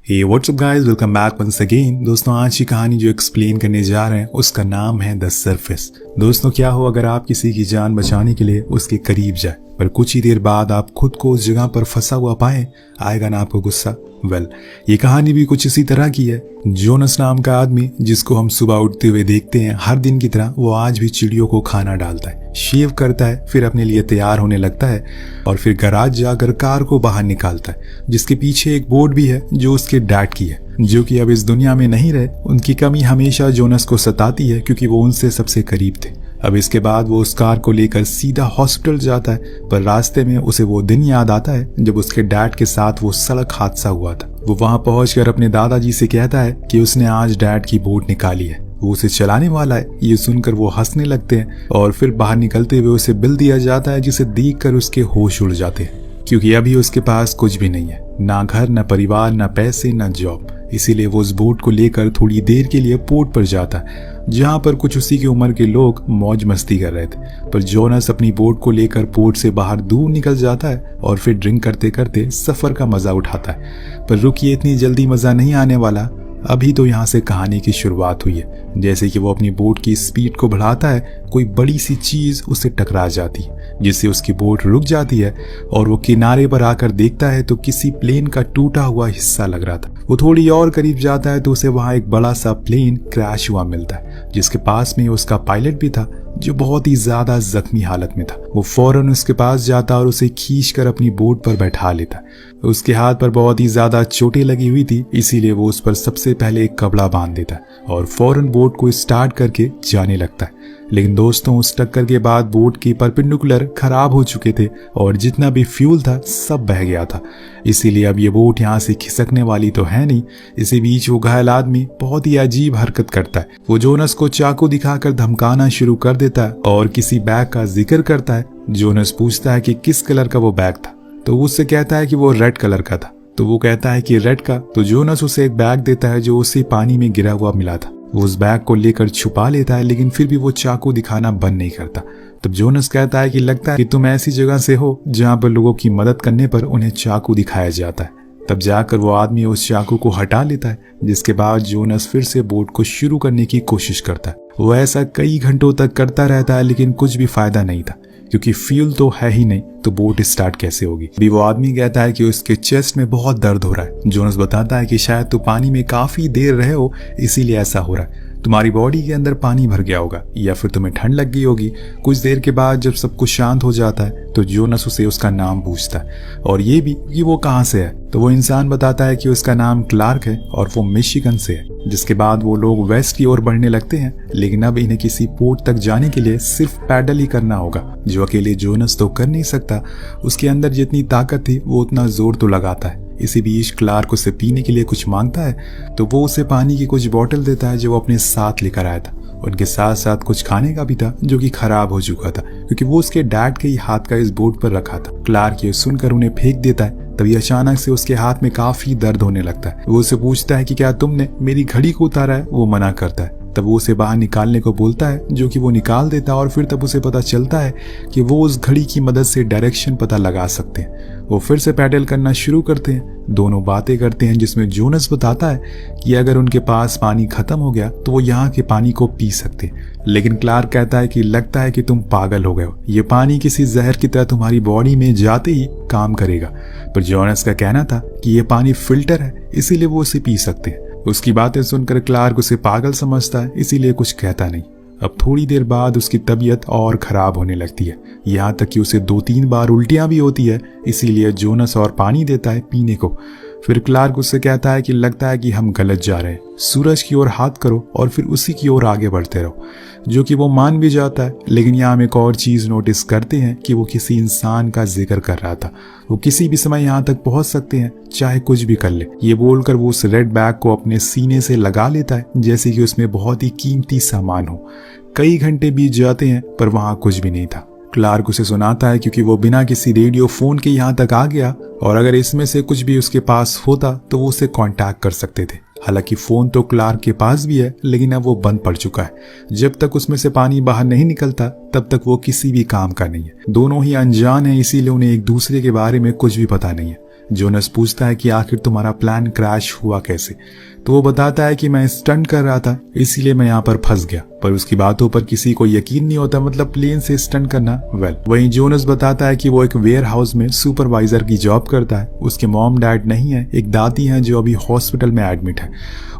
Hey, what's up guys? Welcome back once again। दोस्तों आज की कहानी जो एक्सप्लेन करने जा रहे हैं उसका नाम है द सरफेस। दोस्तों क्या हो अगर आप किसी की जान बचाने के लिए उसके करीब जाए पर कुछ ही देर बाद आप खुद को उस जगह पर फंसा हुआ पाए, आएगा ना आपको गुस्सा? ये कहानी भी कुछ इसी तरह की है। जोनस नाम का आदमी जिसको हम सुबह उठते हुए देखते हैं हर दिन की तरह, वो आज भी चिड़ियों को खाना डालता है, शेव करता है, फिर अपने लिए तैयार होने लगता है और फिर गैराज जाकर कार को बाहर निकालता है, जिसके पीछे एक बोर्ड भी है जो उसके डैड की है, जो कि अब इस दुनिया में नहीं रहे। उनकी कमी हमेशा जोनस को सताती है क्योंकि वो उनसे सबसे करीब थे। अब इसके बाद वो उस कार को लेकर सीधा हॉस्पिटल जाता है, पर रास्ते में उसे वो दिन याद आता है जब उसके डैड के साथ वो सड़क हादसा हुआ था। वो वहां पहुंचकर अपने दादाजी से कहता है कि उसने आज डैड की बोट निकाली है, वो उसे चलाने वाला है। ये सुनकर वो हंसने लगते हैं और फिर बाहर निकलते हुए उसे बिल दिया जाता है, जिसे देखकर उसके होश उड़ जाते हैं क्योंकि अभी उसके पास कुछ भी नहीं है, ना घर, ना परिवार, ना पैसे, ना जॉब। इसीलिए वो उस बोट को लेकर थोड़ी देर के लिए पोर्ट पर जाता है, जहां पर कुछ उसी की उम्र के लोग मौज मस्ती कर रहे थे। पर जोनस अपनी बोट को लेकर पोर्ट से बाहर दूर निकल जाता है और फिर ड्रिंक करते करते सफर का मजा उठाता है। पर रुकिए, इतनी जल्दी मजा नहीं आने वाला, अभी तो यहाँ से कहानी की शुरुआत हुई है। जैसे कि वो अपनी बोट की स्पीड को बढ़ाता है, कोई बड़ी सी चीज उसे टकरा जाती है, जिससे उसकी बोट रुक जाती है और वो किनारे पर आकर देखता है तो किसी प्लेन का टूटा हुआ हिस्सा लग रहा था। वो थोड़ी और करीब जाता है तो उसे वहां एक बड़ा सा प्लेन क्रैश हुआ मिलता है, जिसके पास में उसका पायलट भी था जो बहुत ही ज्यादा जख्मी हालत में था। वो फौरन उसके पास जाता और उसे खींचकर अपनी बोट पर बैठा लेता। उसके हाथ पर बहुत ही ज्यादा चोटें लगी हुई थी, इसीलिए वो उस पर सबसे पहले एक कपड़ा बांध देता है और फौरन बोट को स्टार्ट करके जाने लगता है। लेकिन दोस्तों उस टक्कर के बाद बोट की परपेंडिकुलर खराब हो चुके थे और जितना भी फ्यूल था सब बह गया था, इसीलिए अब ये बोट यहाँ से खिसकने वाली तो है नहीं। इसी बीच वो घायल आदमी बहुत ही अजीब हरकत करता है। वो जोनस को चाकू दिखाकर धमकाना शुरू कर देता है और किसी बैग का जिक्र करता है। जोनस पूछता है कि किस कलर का वो बैग था, तो वो उससे कहता है कि वो रेड कलर का था। तो वो कहता है कि रेड का, तो जोनस उसे एक बैग देता है जो उसी पानी में गिरा हुआ मिला था। वो उस बैग को लेकर छुपा लेता है, लेकिन फिर भी वो चाकू दिखाना बंद नहीं करता। तब जोनस कहता है कि लगता है कि तुम ऐसी जगह से हो जहां पर लोगों की मदद करने पर उन्हें चाकू दिखाया जाता है। तब जाकर वो आदमी उस चाकू को हटा लेता है, जिसके बाद जोनस फिर से बोट को शुरू करने की कोशिश करता है। वो ऐसा कई घंटों तक करता रहता है, लेकिन कुछ भी फायदा नहीं था क्योंकि फ्यूल तो है ही नहीं, तो बोट स्टार्ट कैसे होगी। अभी वो आदमी कहता है कि उसके चेस्ट में बहुत दर्द हो रहा है। जोनस बताता है कि शायद तू पानी में काफी देर रहे हो, इसीलिए ऐसा हो रहा है। तुम्हारी बॉडी के अंदर पानी भर गया होगा या फिर तुम्हें ठंड लग गई होगी। कुछ देर के बाद जब सब कुछ शांत हो जाता है तो जोनस उसे उसका नाम पूछता है और ये भी कि वो कहाँ से है। तो वो इंसान बताता है कि उसका नाम क्लार्क है और वो मिशिगन से है। जिसके बाद वो लोग वेस्ट की ओर बढ़ने लगते हैं, लेकिन अब इन्हें किसी पोर्ट तक जाने के लिए सिर्फ पैडल ही करना होगा, जो अकेले जोनस तो कर नहीं सकता। उसके अंदर जितनी ताकत थी वो उतना जोर तो लगाता है। इसी बीच क्लार्क उसे पीने के लिए कुछ मांगता है, तो वो उसे पानी की कुछ बोतल देता है जो वो अपने साथ लेकर आया था। उनके साथ साथ कुछ खाने का भी था जो कि खराब हो चुका था क्योंकि वो उसके डैड के ही हाथ का इस बोर्ड पर रखा था। क्लार्क ये सुनकर उन्हें फेंक देता है। तभी अचानक से उसके हाथ में काफी दर्द होने लगता है। वो उसे पूछता है कि क्या तुमने मेरी घड़ी को उतारा है? वो मना करता है। तब वो उसे बाहर निकालने को बोलता है, जो कि वो निकाल देता है और फिर तब उसे पता चलता है कि वो उस घड़ी की मदद से डायरेक्शन पता लगा सकते हैं। वो फिर से पैडल करना शुरू करते हैं। दोनों बातें करते हैं, जिसमें जोनस बताता है कि अगर उनके पास पानी खत्म हो गया तो वो यहाँ के पानी को पी सकते हैं। लेकिन क्लार्क कहता है कि लगता है कि तुम पागल हो गए हो, ये पानी किसी जहर की तरह तुम्हारी बॉडी में जाते ही काम करेगा। पर जोनस का कहना था कि ये पानी फिल्टर है, इसीलिए वो उसे पी सकते हैं। उसकी बातें सुनकर क्लार्क उसे पागल समझता है, इसीलिए कुछ कहता नहीं। अब थोड़ी देर बाद उसकी तबीयत और खराब होने लगती है, यहाँ तक कि उसे 2-3 बार उल्टियां भी होती है। इसीलिए जोनस और पानी देता है पीने को। फिर क्लार्क उससे कहता है कि लगता है कि हम गलत जा रहे हैं, सूरज की ओर हाथ करो और फिर उसी की ओर आगे बढ़ते रहो, जो कि वो मान भी जाता है। लेकिन यहाँ हम एक और चीज नोटिस करते हैं कि वो किसी इंसान का जिक्र कर रहा था। वो किसी भी समय यहाँ तक पहुंच सकते हैं, चाहे कुछ भी कर ले। ये बोलकर वो उस रेड बैग को अपने सीने से लगा लेता है, जैसे कि उसमें बहुत ही कीमती सामान हो। कई घंटे बीत जाते हैं पर वहां कुछ भी नहीं था। क्लार्क उसे सुनाता है क्योंकि वो बिना किसी रेडियो फोन के यहाँ तक आ गया और अगर इसमें से कुछ भी उसके पास होता तो वो उसे कांटेक्ट कर सकते थे। हालांकि फोन तो क्लार्क के पास भी है, लेकिन अब वो बंद पड़ चुका है। जब तक उसमें से पानी बाहर नहीं निकलता तब तक वो किसी भी काम का नहीं है। दोनों ही अनजान हैं, इसीलिए उन्हें एक दूसरे के बारे में कुछ भी पता नहीं है। जोनस पूछता है कि आखिर तुम्हारा प्लान क्रैश हुआ कैसे। तो वो बताता है कि मैं स्टंट कर रहा था, इसीलिए मैं यहाँ पर फंस गया। पर उसकी बातों पर किसी को यकीन नहीं होता, मतलब प्लेन से स्टंट करना। वहीं जोनस बताता है कि वो एक वेयर हाउस में सुपरवाइजर की जॉब करता है। उसके मॉम डैड नहीं है, एक दादी है जो अभी हॉस्पिटल में एडमिट है।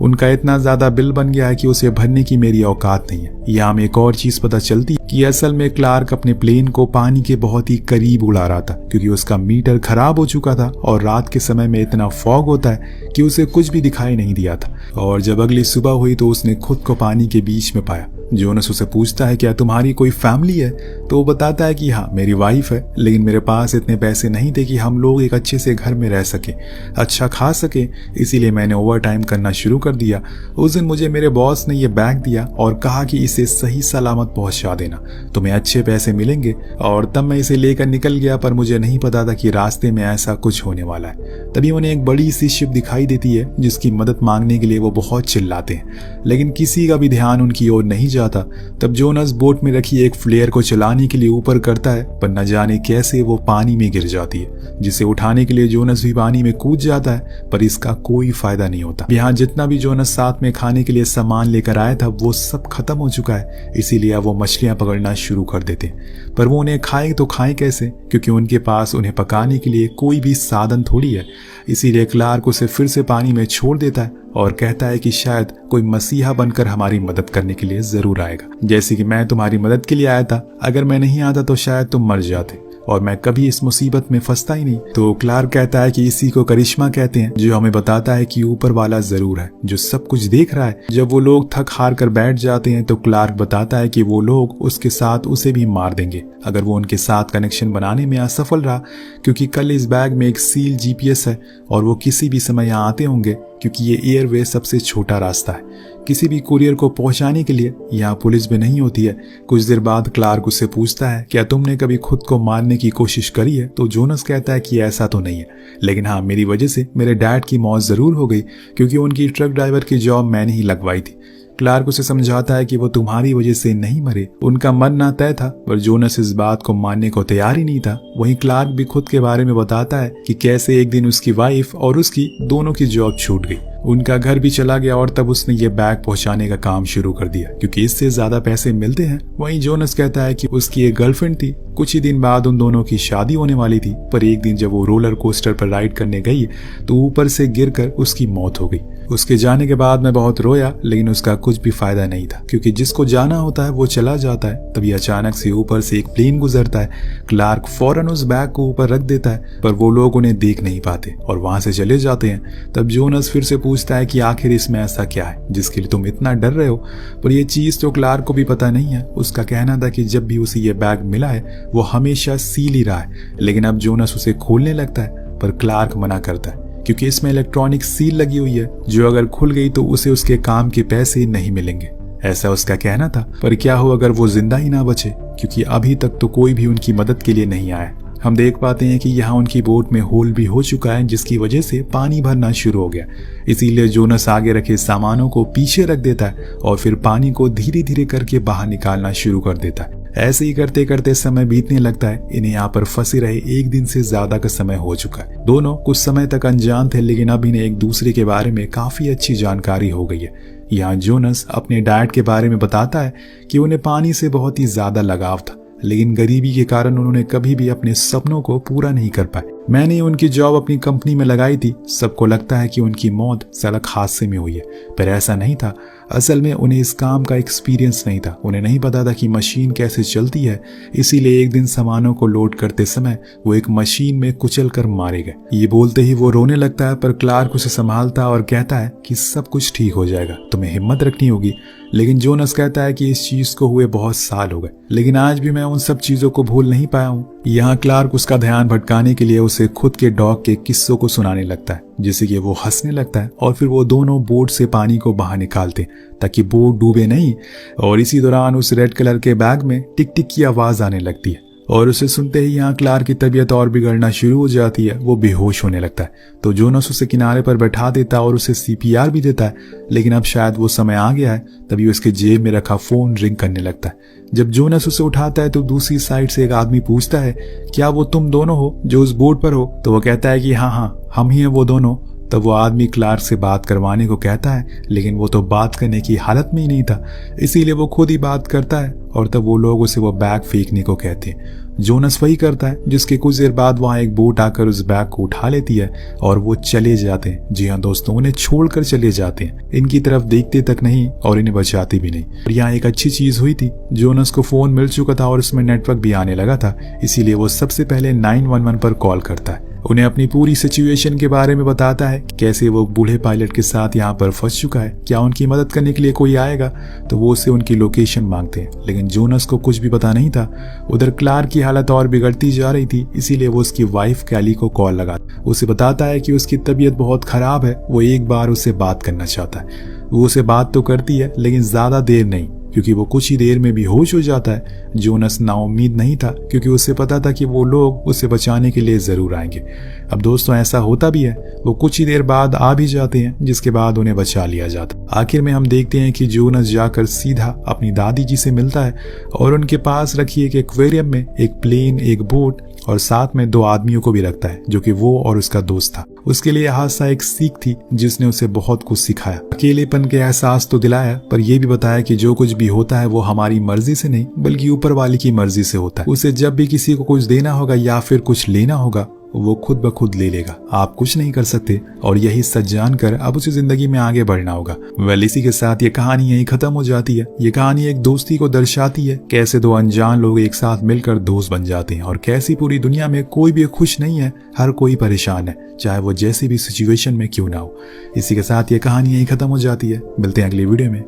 उनका इतना ज्यादा बिल बन गया है कि उसे भरने की मेरी औकात नहीं है। यहाँ में एक और चीज पता चलती है कि असल में क्लार्क अपने प्लेन को पानी के बहुत ही करीब उड़ा रहा था, क्योंकि उसका मीटर खराब हो चुका था और रात के समय में इतना फॉग होता है कि उसे कुछ भी दिखाई नहीं दिया था। और जब अगली सुबह हुई तो उसने खुद को पानी के बीच में पाया। जोनस उसे पूछता है क्या तुम्हारी कोई फैमिली है? तो वो बताता है कि हाँ, मेरी वाइफ है, लेकिन मेरे पास इतने पैसे नहीं थे कि हम लोग एक अच्छे से घर में रह सके, अच्छा खा सके, इसीलिए मैंने ओवर टाइम करना शुरू कर दिया। उस दिन मुझे मेरे बॉस ने ये बैग दिया और कहा कि इसे सही सलामत पहुंचा देना, तुम्हें अच्छे पैसे मिलेंगे। और तब मैं इसे लेकर निकल गया, पर मुझे नहीं पता था कि रास्ते में ऐसा कुछ होने वाला है। तभी उन्हें एक बड़ी सी शिप दिखाई देती है जिसकी मदद मांगने के लिए वो बहुत चिल्लाते हैं, लेकिन किसी का भी ध्यान उनकी ओर नहीं जाता। तब जोनस बोट में रखी एक फ्लेयर को चलाने के लिए ऊपर करता है, पर न जाने कैसे वो पानी में गिर जाती है, जिसे उठाने के लिए जोनस भी पानी में कूद जाता है, पर इसका कोई फायदा नहीं होता। यहाँ जितना भी जोनस साथ में खाने के लिए सामान लेकर आया था वो सब खत्म हो चुका है, इसीलिए अब वो मछलियां पकड़ना शुरू कर देते। पर वो उन्हें खाए तो खाए कैसे, क्योंकि उनके पास उन्हें पकाने के लिए कोई भी साधन थोड़ी है। इसीलिए क्लार्क उसे फिर से पानी में छोड़ देता है और कहता है कि शायद कोई मसीहा बनकर हमारी मदद करने के लिए जरूर आएगा, जैसे कि मैं तुम्हारी मदद के लिए आया था। अगर मैं नहीं आता तो शायद तुम मर जाते और मैं कभी इस मुसीबत में फंसता ही नहीं। तो क्लार्क कहता है कि इसी को करिश्मा कहते हैं, जो हमें बताता है कि ऊपर वाला जरूर है जो सब कुछ देख रहा है। जब वो लोग थक हार कर बैठ जाते हैं तो क्लार्क बताता है कि वो लोग उसके साथ उसे भी मार देंगे अगर वो उनके साथ कनेक्शन बनाने में असफल रहा, क्योंकि कल इस बैग में एक सील जीपीएस है और वो किसी भी समय यहाँ आते होंगे, क्योंकि ये एयरवे सबसे छोटा रास्ता है किसी भी कुरियर को पहुंचाने के लिए। यहाँ पुलिस भी नहीं होती है। कुछ देर बाद क्लार्क उससे पूछता है क्या तुमने कभी खुद को मारने की कोशिश करी है? तो जोनस कहता है कि ऐसा तो नहीं है, लेकिन हाँ, मेरी वजह से मेरे डैड की मौत जरूर हो गई, क्योंकि उनकी ट्रक ड्राइवर की जॉब मैंने ही लगवाई थी। क्लार्क उसे समझाता है कि वो तुम्हारी वजह से नहीं मरे, उनका मरना तय था। पर जोनस इस बात को मानने को तैयार ही नहीं था। वहीं क्लार्क भी खुद के बारे में बताता है कि कैसे एक दिन उसकी वाइफ और उसकी दोनों की जॉब छूट गई, उनका घर भी चला गया और तब उसने ये बैग पहुंचाने का काम शुरू कर दिया, क्योंकि इससे ज्यादा पैसे मिलते हैं। वहीं जोनस कहता है कि उसकी एक गर्लफ्रेंड थी, कुछ ही दिन बाद उन दोनों की शादी होने वाली थी। पर एक दिन जब वो रोलर कोस्टर पर राइड करने गई तो ऊपर से गिरकर उसकी मौत हो गई। उसके जाने के बाद मैं बहुत रोया, लेकिन उसका कुछ भी फायदा नहीं था, क्योंकि जिसको जाना होता है वो चला जाता है। तभी अचानक से ऊपर से एक प्लेन गुजरता है। क्लार्क फौरन उस बैग को ऊपर रख देता है, पर वो लोग उन्हें देख नहीं पाते और वहां से चले जाते हैं। तब जोनस फिर से पूछता है कि आखिर इसमें ऐसा क्या है जिसके लिए तुम इतना डर रहे हो? पर यह चीज तो क्लार्क को भी पता नहीं है। उसका कहना था कि जब भी उसे ये बैग मिला है वो हमेशा सील ही रहा है, लेकिन अब जोनस उसे खोलने लगता है, पर क्लार्क मना करता है, क्योंकि इसमें इलेक्ट्रॉनिक सील लगी हुई है जो अगर खुल गई तो उसे उसके काम के पैसे नहीं मिलेंगे, ऐसा उसका कहना था। पर क्या हो अगर वो जिंदा ही ना बचे, क्योंकि अभी तक तो कोई भी उनकी मदद के लिए नहीं आया। हम देख पाते हैं कि यहाँ उनकी बोट में होल भी हो चुका है, जिसकी वजह से पानी भरना शुरू हो गया। इसीलिए जोनस आगे रखे सामानों को पीछे रख देता है और फिर पानी को धीरे धीरे करके बाहर निकालना शुरू कर देता है। ऐसे ही करते करते समय बीतने लगता है। इन्हें यहाँ पर फंसे रहे एक दिन से ज्यादा का समय हो चुका है। दोनों कुछ समय तक अनजान थे, लेकिन अब इन्हें एक दूसरे के बारे में काफी अच्छी जानकारी हो गई है। यहाँ जोनस अपने डैड के बारे में बताता है कि उन्हें पानी से बहुत ही ज्यादा लगाव था, लेकिन गरीबी के कारण उन्होंने कभी भी अपने सपनों को पूरा नहीं कर पाए। मैंने उनकी जॉब अपनी कंपनी में लगाई थी। सबको लगता है कि उनकी मौत सड़क हादसे में हुई है, पर ऐसा नहीं था। असल में उन्हें इस काम का एक्सपीरियंस नहीं था। उन्हें नहीं पता था कि मशीन कैसे चलती है, इसीलिए एक दिन सामानों को लोड करते समय वो एक मशीन में कुचल कर मारे गए। ये बोलते ही वो रोने लगता है, पर क्लार्क उसे संभालता और कहता है कि सब कुछ ठीक हो जाएगा, तुम्हें हिम्मत रखनी होगी। लेकिन जोनस कहता है कि इस चीज को हुए बहुत साल हो गए, लेकिन आज भी मैं उन सब चीजों को भूल नहीं पाया हूँ। यहाँ क्लार्क उसका ध्यान भटकाने के लिए उसे खुद के डॉग के किस्सों को सुनाने लगता है, जिससे कि वो हंसने लगता है और फिर वो दोनों बोट से पानी को बाहर निकालते ताकि बोट डूबे नहीं। और इसी दौरान उस रेड कलर के बैग में टिक टिक की आवाज आने लगती है और उसे सुनते ही यहाँ क्लार्क की तबीयत और बिगड़ना शुरू हो जाती है। वो बेहोश होने लगता है। तो जोनस उसे किनारे पर बैठा देता है और उसे सीपीआर भी देता है। लेकिन अब शायद वो समय आ गया है। तभी उसके जेब में रखा फोन रिंग करने लगता है। जब जोनस उसे उठाता है तो दूसरी साइड से एक आदमी पूछता है, क्या वो तुम दोनों हो जो उस बोट पर हो? तो वो कहता है कि हाँ, हम ही हैं वो दोनों। तब वो आदमी क्लार्क से बात करवाने को कहता है, लेकिन वो तो बात करने की हालत में ही नहीं था, इसीलिए वो खुद ही बात करता है। और तब वो लोग उसे वो बैग फेंकने को कहते हैं। जोनस वही करता है, जिसके कुछ देर बाद वहां एक बोट आकर उस बैग को उठा लेती है और वो चले जाते हैं। जी हाँ दोस्तों, उन्हें छोड़कर चले जाते हैं। इनकी तरफ देखते तक नहीं और इन्हें बचाते भी नहीं। और यहाँ एक अच्छी चीज हुई थी, जोनस को फोन मिल चुका था और उसमें नेटवर्क भी आने लगा था, इसीलिए वो सबसे पहले 911 पर कॉल करता है। उन्हें अपनी पूरी सिचुएशन के बारे में बताता है, कैसे वो बूढ़े पायलट के साथ यहाँ पर फंस चुका है, क्या उनकी मदद करने के लिए कोई आएगा। तो वो उससे उनकी लोकेशन मांगते हैं, लेकिन जोनस को कुछ भी पता नहीं था। उधर क्लार्क की हालत और बिगड़ती जा रही थी, इसीलिए वो उसकी वाइफ कैली को कॉल लगाता, उसे बताता है कि उसकी तबीयत बहुत खराब है, वो एक बार उससे बात करना चाहता है। वो उसे बात तो करती है, लेकिन ज्यादा देर नहीं, क्योंकि वो कुछ ही देर में बेहोश हो जाता है। जोनस नाउम्मीद नहीं था, क्योंकि उसे पता था कि वो लोग उसे बचाने के लिए जरूर आएंगे। अब दोस्तों ऐसा होता भी है, वो कुछ ही देर बाद आ भी जाते हैं, जिसके बाद उन्हें बचा लिया जाता। आखिर में हम देखते हैं कि जोनस जाकर सीधा अपनी दादी जी से मिलता है और उनके पास रखी एक एक्वेरियम में एक प्लेन, एक बोट और साथ में 2 आदमियों को भी रखता है, जो कि वो और उसका दोस्त था। उसके लिए हादसा एक सीख थी, जिसने उसे बहुत कुछ सिखाया, अकेलेपन के एहसास तो दिलाया, पर यह भी बताया कि जो कुछ भी होता है वो हमारी मर्जी से नहीं, बल्कि ऊपर वाले की मर्जी से होता है। उसे जब भी किसी को कुछ देना होगा या फिर कुछ लेना होगा, वो खुद ब खुद ले लेगा, आप कुछ नहीं कर सकते। और यही सच जानकर अब उसे जिंदगी में आगे बढ़ना होगा। इसी के साथ ये कहानी यही खत्म हो जाती है। ये कहानी एक दोस्ती को दर्शाती है, कैसे 2 अनजान लोग एक साथ मिलकर दोस्त बन जाते हैं, और कैसी पूरी दुनिया में कोई भी खुश नहीं है, हर कोई परेशान है, चाहे वो जैसी भी सिचुएशन में क्यों ना हो। इसी के साथ ये कहानी यही खत्म हो जाती है। मिलते हैं अगली वीडियो में।